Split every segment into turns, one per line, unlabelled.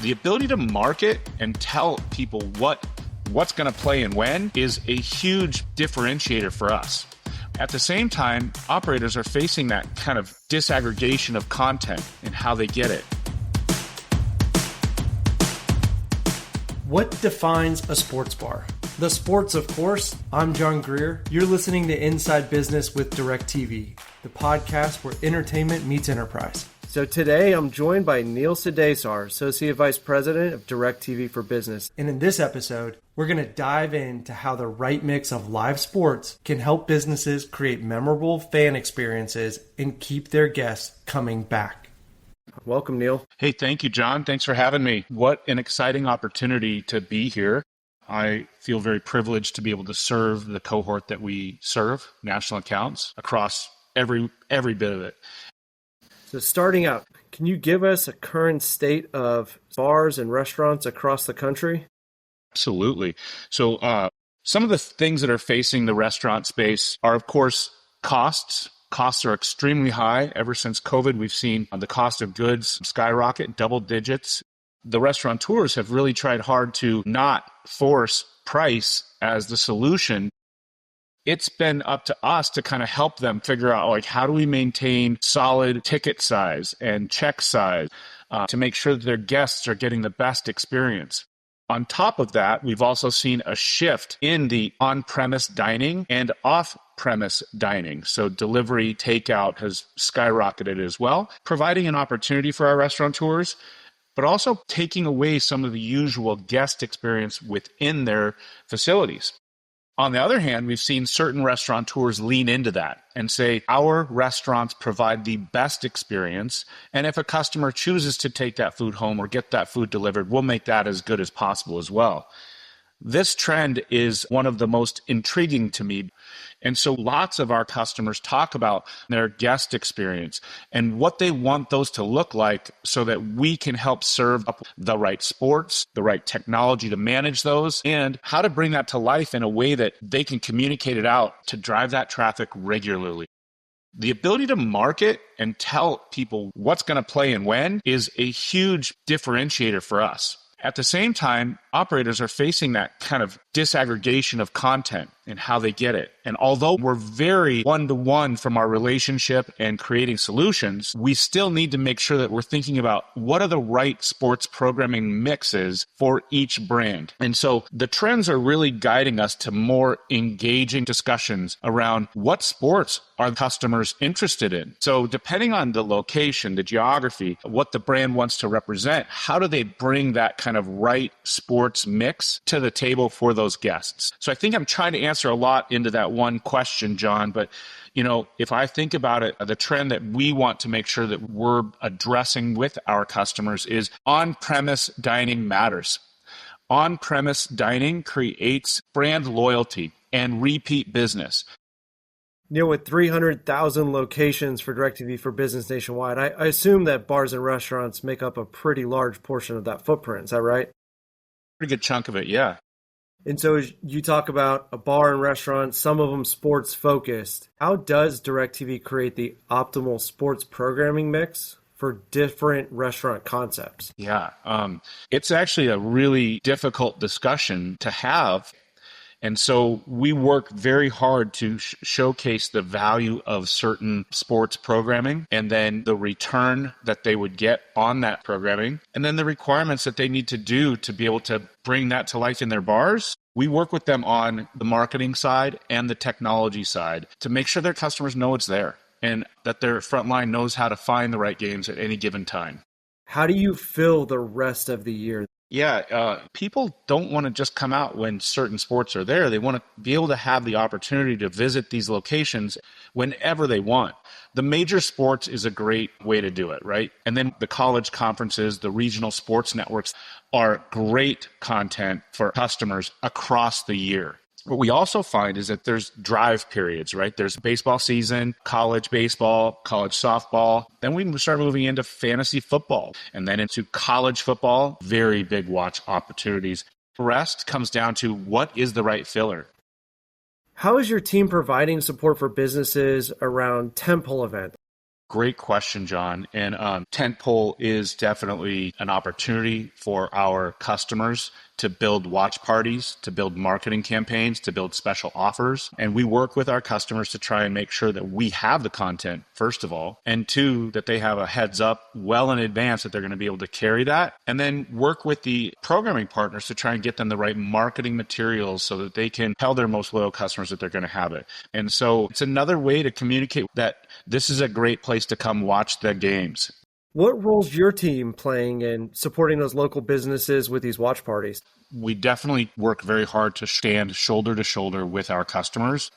The ability to market and tell people what's going to play and when is a huge differentiator for us. At the same time, operators are facing that kind of disaggregation of content and how they get it.
What defines a sports bar? The sports, of course. I'm Jon Greer. You're listening to Inside Business with DIRECTV, the podcast where entertainment meets enterprise. So today I'm joined by Neil Sudaisar, Associate Vice President of DIRECTV for Business. And in this episode, we're going to dive into how the right mix of live sports can help businesses create memorable fan experiences and keep their guests coming back. Welcome, Neil.
Hey, thank you, John. Thanks for having me. What an exciting opportunity to be here. I feel very privileged to be able to serve the cohort that we serve, national accounts, across every bit of it.
So starting out, can you give us a current state of bars and restaurants across the country?
Absolutely. So some of the things that are facing the restaurant space are, of course, costs. Costs are extremely high. Ever since COVID, we've seen the cost of goods skyrocket, double digits. The restaurateurs have really tried hard to not force price as the solution. It's been up to us to kind of help them figure out, how do we maintain solid ticket size and check size to make sure that their guests are getting the best experience. On top of that, we've also seen a shift in the on-premise dining and off-premise dining. So delivery, takeout has skyrocketed as well, providing an opportunity for our restaurateurs, but also taking away some of the usual guest experience within their facilities. On the other hand, we've seen certain restaurateurs lean into that and say, our restaurants provide the best experience, and if a customer chooses to take that food home or get that food delivered, we'll make that as good as possible as well. This trend is one of the most intriguing to me. And so lots of our customers talk about their guest experience and what they want those to look like so that we can help serve up the right sports, the right technology to manage those, and how to bring that to life in a way that they can communicate it out to drive that traffic regularly. The ability to market and tell people what's going to play and when is a huge differentiator for us. At the same time, operators are facing that kind of disaggregation of content and how they get it. And although we're very one-to-one from our relationship and creating solutions, we still need to make sure that we're thinking about what are the right sports programming mixes for each brand. And so the trends are really guiding us to more engaging discussions around what sports are customers interested in. So depending on the location, the geography, what the brand wants to represent, how do they bring that kind of right sports mix to the table for those guests? So I think I'm trying to answer a lot into that one question, John, but if I think about it, the trend that we want to make sure that we're addressing with our customers is on-premise dining matters. On-premise dining creates brand loyalty and repeat business.
Neil, with 300,000 locations for DIRECTV for Business nationwide, I assume that bars and restaurants make up a pretty large portion of that footprint. Is that right?
Pretty good chunk of it, yeah.
And so as you talk about a bar and restaurant, some of them sports focused. How does DIRECTV create the optimal sports programming mix for different restaurant concepts?
Yeah, it's actually a really difficult discussion to have. And so we work very hard to showcase the value of certain sports programming and then the return that they would get on that programming and then the requirements that they need to do to be able to bring that to life in their bars. We work with them on the marketing side and the technology side to make sure their customers know it's there and that their frontline knows how to find the right games at any given time.
How do you fill the rest of the year?
Yeah, people don't want to just come out when certain sports are there. They want to be able to have the opportunity to visit these locations whenever they want. The major sports is a great way to do it, right? And then the college conferences, the regional sports networks are great content for customers across the year. What we also find is that there's drive periods, right? There's baseball season, college baseball, college softball. Then we start moving into fantasy football and then into college football, very big watch opportunities. The rest comes down to what is the right filler.
How is your team providing support for businesses around tentpole events?
Great question, John. And Tentpole is definitely an opportunity for our customers to build watch parties, to build marketing campaigns, to build special offers. And we work with our customers to try and make sure that we have the content, first of all, and two, that they have a heads up well in advance that they're going to be able to carry that. And then work with the programming partners to try and get them the right marketing materials so that they can tell their most loyal customers that they're going to have it. And so it's another way to communicate that this is a great place to come watch the games.
What role's your team playing in supporting those local businesses with these watch parties?
We definitely work very hard to stand shoulder to shoulder with our customers.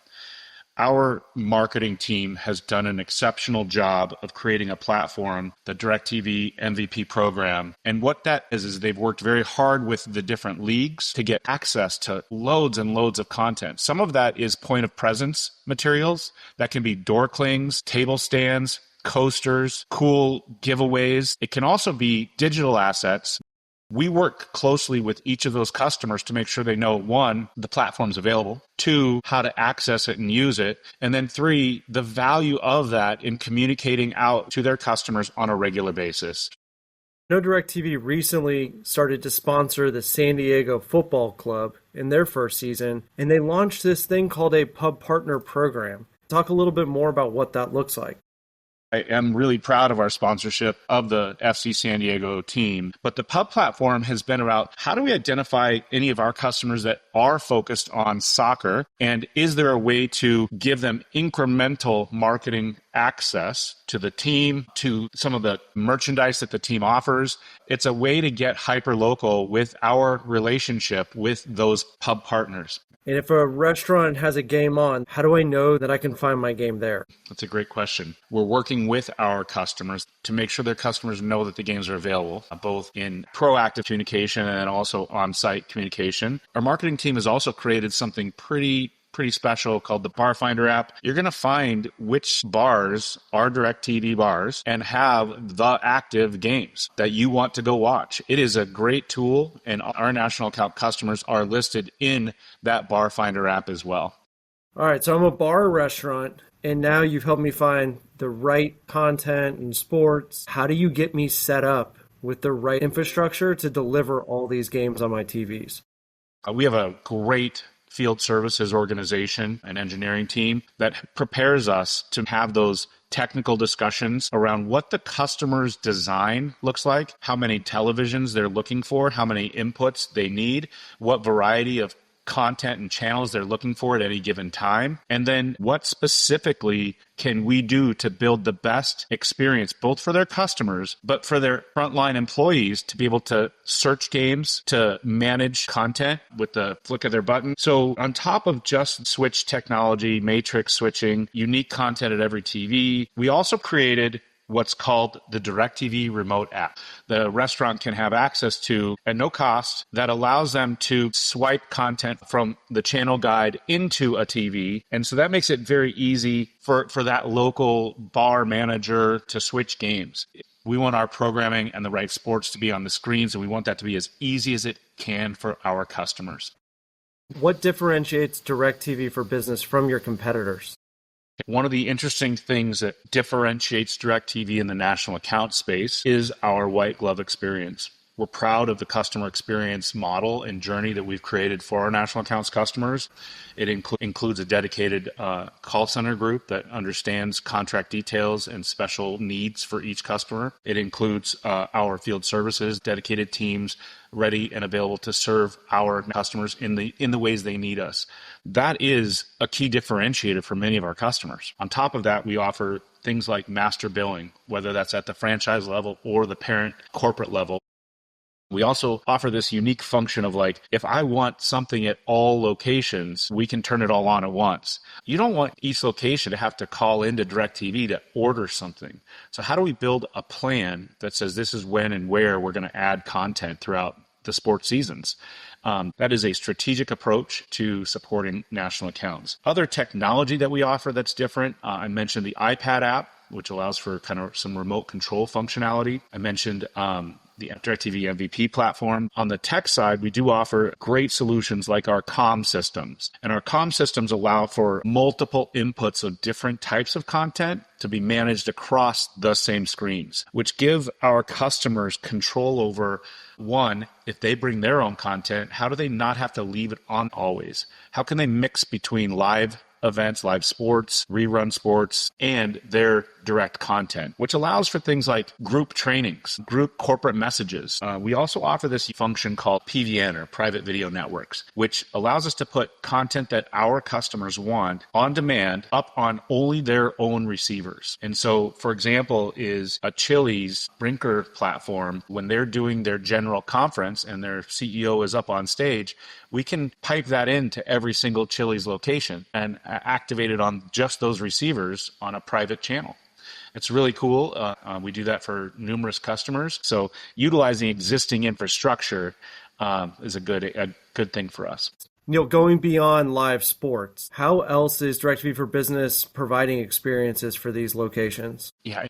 Our marketing team has done an exceptional job of creating a platform, the DIRECTV MVP program. And what that is they've worked very hard with the different leagues to get access to loads and loads of content. Some of that is point of presence materials. That can be door clings, table stands, coasters, cool giveaways. It can also be digital assets. We work closely with each of those customers to make sure they know, one, the platform's available, two, how to access it and use it, and then three, the value of that in communicating out to their customers on a regular basis.
I know DirecTV recently started to sponsor the San Diego Football Club in their first season, and they launched this thing called a Pub Partner Program. Talk a little bit more about what that looks like.
I am really proud of our sponsorship of the FC San Diego team, but the pub platform has been about how do we identify any of our customers that are focused on soccer, and is there a way to give them incremental marketing access to the team, to some of the merchandise that the team offers. It's a way to get hyper-local with our relationship with those pub partners.
And if a restaurant has a game on, how do I know that I can find my game there?
That's a great question. We're working with our customers to make sure their customers know that the games are available, both in proactive communication and also on-site communication. Our marketing team has also created something pretty special called the Bar Finder app. You're going to find which bars are DirecTV bars and have the active games that you want to go watch. It is a great tool, and our national account customers are listed in that Bar Finder app as well.
All right, so I'm a bar or restaurant, and now you've helped me find the right content and sports. How do you get me set up with the right infrastructure to deliver all these games on my TVs?
We have a great field services organization and engineering team that prepares us to have those technical discussions around what the customer's design looks like, how many televisions they're looking for, how many inputs they need, what variety of content and channels they're looking for at any given time, and then what specifically can we do to build the best experience both for their customers but for their frontline employees to be able to search games, to manage content with the flick of their button. So on top of just switch technology, matrix switching, unique content at every TV, we also created what's called the DirecTV remote app. The restaurant can have access to at no cost that allows them to swipe content from the channel guide into a TV. And so that makes it very easy for that local bar manager to switch games. We want our programming and the right sports to be on the screens, and we want that to be as easy as it can for our customers.
What differentiates DirecTV for Business from your competitors?
One of the interesting things that differentiates DirecTV in the national account space is our white glove experience. We're proud of the customer experience model and journey that we've created for our national accounts customers. It includes a dedicated call center group that understands contract details and special needs for each customer. It includes our field services, dedicated teams ready and available to serve our customers in the ways they need us. That is a key differentiator for many of our customers. On top of that, we offer things like master billing, whether that's at the franchise level or the parent corporate level. We also offer this unique function of if I want something at all locations, we can turn it all on at once. You don't want each location to have to call into DirecTV to order something. So how do we build a plan that says this is when and where we're going to add content throughout the sports seasons? That is a strategic approach to supporting national accounts. Other technology that we offer that's different, I mentioned the iPad app, which allows for kind of some remote control functionality. I mentioned the DirecTV MVP platform. On the tech side, we do offer great solutions like our comm systems. And our comm systems allow for multiple inputs of different types of content to be managed across the same screens, which give our customers control over, one, if they bring their own content, how do they not have to leave it on always? How can they mix between live events, live sports, rerun sports, and their direct content, which allows for things like group trainings, group corporate messages. We also offer this function called PVN, or Private Video Networks, which allows us to put content that our customers want on demand up on only their own receivers. And so, for example, is a Chili's Brinker platform, when they're doing their general conference and their CEO is up on stage, we can pipe that into every single Chili's location and activate it on just those receivers on a private channel. It's really cool. We do that for numerous customers. So utilizing existing infrastructure is a good thing for us.
Neil, going beyond live sports, how else is DirecTV for Business providing experiences for these locations?
Yeah.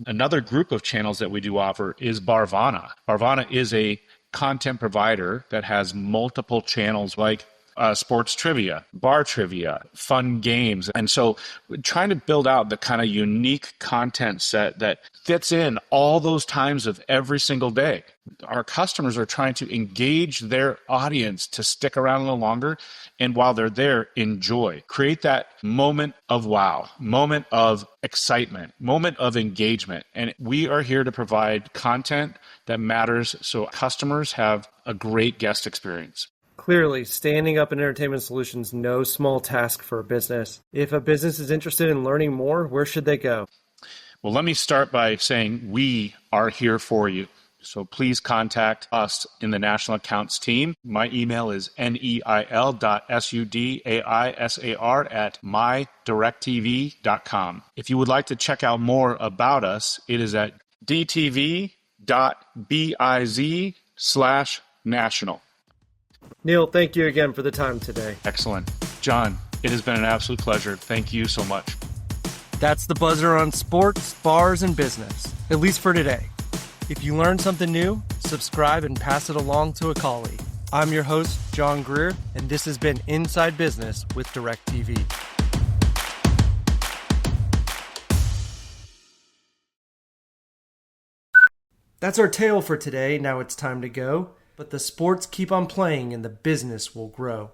Another group of channels that we do offer is Barvana. Barvana is a content provider that has multiple channels like sports trivia, bar trivia, fun games. And so trying to build out the kind of unique content set that fits in all those times of every single day. Our customers are trying to engage their audience to stick around a little longer. And while they're there, enjoy. Create that moment of wow, moment of excitement, moment of engagement. And we are here to provide content that matters so customers have a great guest experience.
Clearly, standing up an entertainment solution is no small task for a business. If a business is interested in learning more, where should they go?
Well, let me start by saying we are here for you. So please contact us in the National Accounts team. My email is neil.sudaisar@mydirectv.com. If you would like to check out more about us, it is at dtv.biz/national.
Neil, thank you again for the time today.
Excellent. John, it has been an absolute pleasure. Thank you so much.
That's the buzzer on sports, bars, and business, at least for today. If you learned something new, subscribe and pass it along to a colleague. I'm your host, Jon Greer, and this has been Inside Business with DirecTV. That's our tale for today. Now it's time to go. But the sports keep on playing and the business will grow.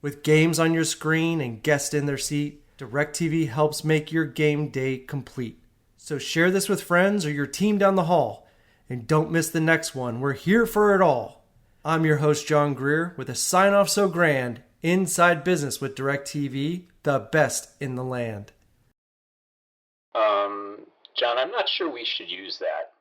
With games on your screen and guests in their seat, DirecTV helps make your game day complete. So share this with friends or your team down the hall. And don't miss the next one. We're here for it all. I'm your host, Jon Greer, with a sign-off so grand, Inside Business with DirecTV, the best in the land.
John, I'm not sure we should use that.